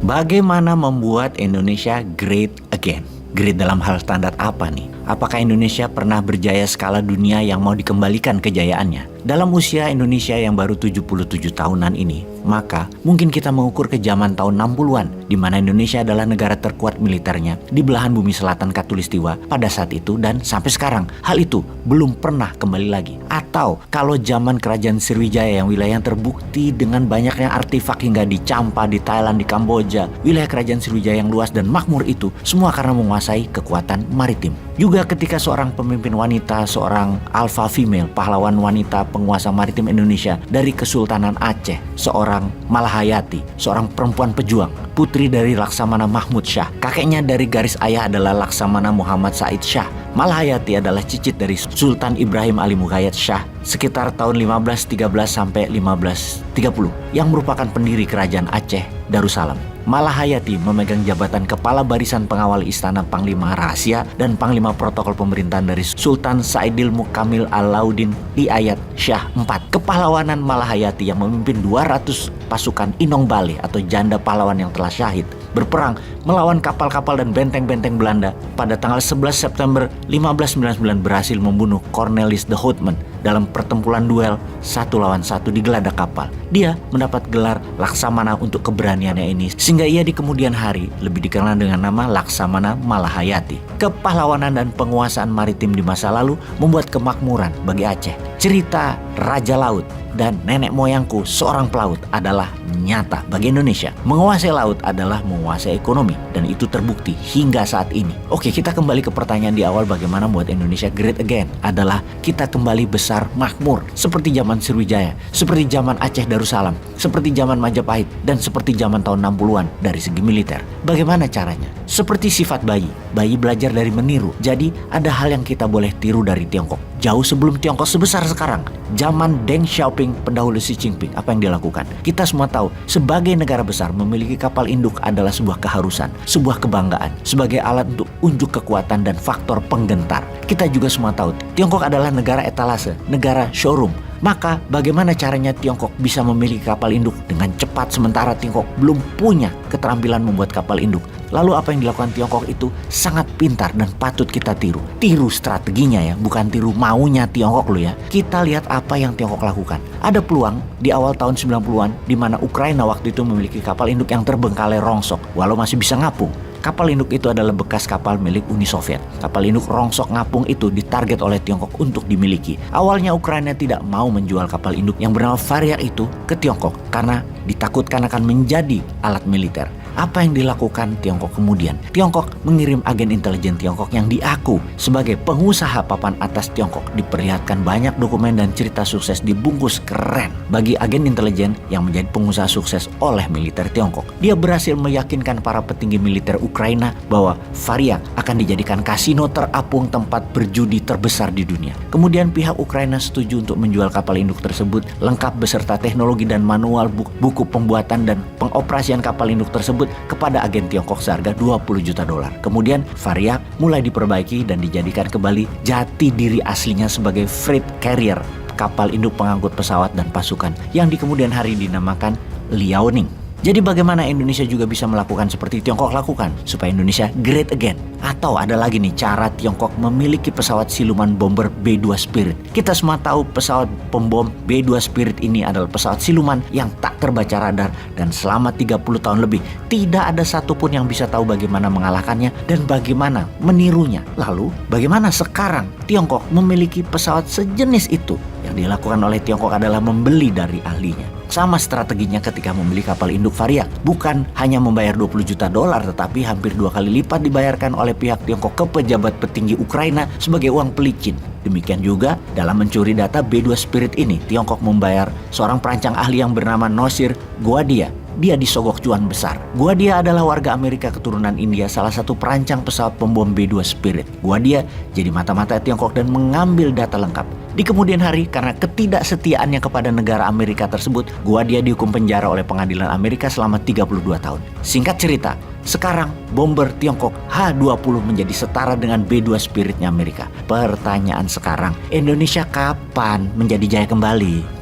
Bagaimana membuat Indonesia great again? Great dalam hal standar apa nih? Apakah Indonesia pernah berjaya skala dunia yang mau dikembalikan kejayaannya? Dalam usia Indonesia yang baru 77 tahunan ini, maka mungkin kita mengukur ke zaman tahun 60-an, di mana Indonesia adalah negara terkuat militernya di belahan bumi selatan Katulistiwa pada saat itu dan sampai sekarang. Hal itu belum pernah kembali lagi. Atau kalau zaman kerajaan Sriwijaya yang wilayah yang terbukti dengan banyaknya artefak hingga di Champa, di Thailand, di Kamboja, wilayah kerajaan Sriwijaya yang luas dan makmur itu semua karena menguasai kekuatan maritim. Juga ketika seorang pemimpin wanita, seorang alpha female, pahlawan wanita penguasa maritim Indonesia dari Kesultanan Aceh, seorang Malahayati, seorang perempuan pejuang, putri dari Laksamana Mahmud Shah. Kakeknya dari garis ayah adalah Laksamana Muhammad Said Shah. Malahayati adalah cicit dari Sultan Ibrahim Ali Mughayat Shah sekitar tahun 1513 sampai 1530 yang merupakan pendiri kerajaan Aceh Darussalam. Malahayati memegang jabatan Kepala Barisan Pengawal Istana Panglima Rahasia dan Panglima Protokol Pemerintahan dari Sultan Saidil Mukamil Alauddin di Ayat Syah IV. Kepahlawanan Malahayati yang memimpin 200 pasukan Inong Bale atau janda pahlawan yang telah syahid berperang melawan kapal-kapal dan benteng-benteng Belanda pada tanggal 11 September 1599 berhasil membunuh Cornelis de Houtman dalam pertempuran duel 1 lawan 1 di geladak kapal. Dia mendapat gelar Laksamana untuk keberaniannya ini, sehingga ia di kemudian hari lebih dikenal dengan nama Laksamana Malahayati. Kepahlawanan dan penguasaan maritim di masa lalu membuat kemakmuran bagi Aceh. Cerita Raja Laut dan nenek moyangku seorang pelaut adalah nyata bagi Indonesia. Menguasai laut adalah menguasai ekonomi dan itu terbukti hingga saat ini. Oke, kita kembali ke pertanyaan di awal, bagaimana membuat Indonesia great again? Adalah kita kembali besar makmur seperti zaman Sriwijaya, seperti zaman Aceh Darussalam, seperti zaman Majapahit dan seperti zaman tahun 60-an dari segi militer. Bagaimana caranya? Seperti sifat bayi belajar dari meniru. Jadi ada hal yang kita boleh tiru dari Tiongkok. Jauh sebelum Tiongkok sebesar sekarang, zaman Deng Xiaoping, pendahulu Xi Jinping, apa yang dilakukan? Kita semua tahu, sebagai negara besar memiliki kapal induk adalah sebuah keharusan, sebuah kebanggaan, sebagai alat untuk unjuk kekuatan dan faktor penggentar. Kita juga semua tahu, Tiongkok adalah negara etalase, negara showroom. Maka bagaimana caranya Tiongkok bisa memiliki kapal induk dengan cepat sementara Tiongkok belum punya keterampilan membuat kapal induk? Lalu apa yang dilakukan Tiongkok itu sangat pintar dan patut kita tiru. Tiru strateginya ya, bukan tiru maunya Tiongkok loh ya. Kita lihat apa yang Tiongkok lakukan. Ada peluang di awal tahun 90-an di mana Ukraina waktu itu memiliki kapal induk yang terbengkalai rongsok walau masih bisa ngapung. Kapal induk itu adalah bekas kapal milik Uni Soviet. Kapal induk rongsok ngapung itu ditarget oleh Tiongkok untuk dimiliki. Awalnya Ukraina tidak mau menjual kapal induk yang bernama Variak itu ke Tiongkok karena ditakutkan akan menjadi alat militer. Apa yang dilakukan Tiongkok kemudian? Tiongkok mengirim agen intelijen Tiongkok yang diaku sebagai pengusaha papan atas Tiongkok. Diperlihatkan banyak dokumen dan cerita sukses dibungkus keren bagi agen intelijen yang menjadi pengusaha sukses oleh militer Tiongkok. Dia berhasil meyakinkan para petinggi militer Ukraina bahwa Variak akan dijadikan kasino terapung tempat berjudi terbesar di dunia. Kemudian pihak Ukraina setuju untuk menjual kapal induk tersebut lengkap beserta teknologi dan manual buku pembuatan dan pengoperasian kapal induk tersebut kepada agen Tiongkok seharga $20 juta. Kemudian Variak mulai diperbaiki dan dijadikan kembali jati diri aslinya sebagai freight carrier, kapal induk pengangkut pesawat dan pasukan yang di kemudian hari dinamakan Liaoning. Jadi bagaimana Indonesia juga bisa melakukan seperti Tiongkok lakukan supaya Indonesia great again? Atau ada lagi nih cara Tiongkok memiliki pesawat siluman bomber B-2 Spirit. Kita semua tahu pesawat pembom B-2 Spirit ini adalah pesawat siluman yang tak terbaca radar dan selama 30 tahun lebih tidak ada satupun yang bisa tahu bagaimana mengalahkannya dan bagaimana menirunya. Lalu bagaimana sekarang Tiongkok memiliki pesawat sejenis itu? Yang dilakukan oleh Tiongkok adalah membeli dari ahlinya. Sama strateginya ketika membeli kapal induk Variak. Bukan hanya membayar $20 juta, tetapi hampir 2 kali lipat dibayarkan oleh pihak Tiongkok ke pejabat petinggi Ukraina sebagai uang pelicin. Demikian juga dalam mencuri data B-2 Spirit ini, Tiongkok membayar seorang perancang ahli yang bernama Nosir Guadia. Dia disogok cuan besar. Guadia adalah warga Amerika keturunan India, salah satu perancang pesawat pembom B-2 Spirit. Guadia jadi mata-mata Tiongkok dan mengambil data lengkap. Di kemudian hari, karena ketidaksetiaannya kepada negara Amerika tersebut, Guadia dihukum penjara oleh pengadilan Amerika selama 32 tahun. Singkat cerita, sekarang bomber Tiongkok H-20 menjadi setara dengan B-2 Spiritnya Amerika. Pertanyaan sekarang, Indonesia kapan menjadi jaya kembali?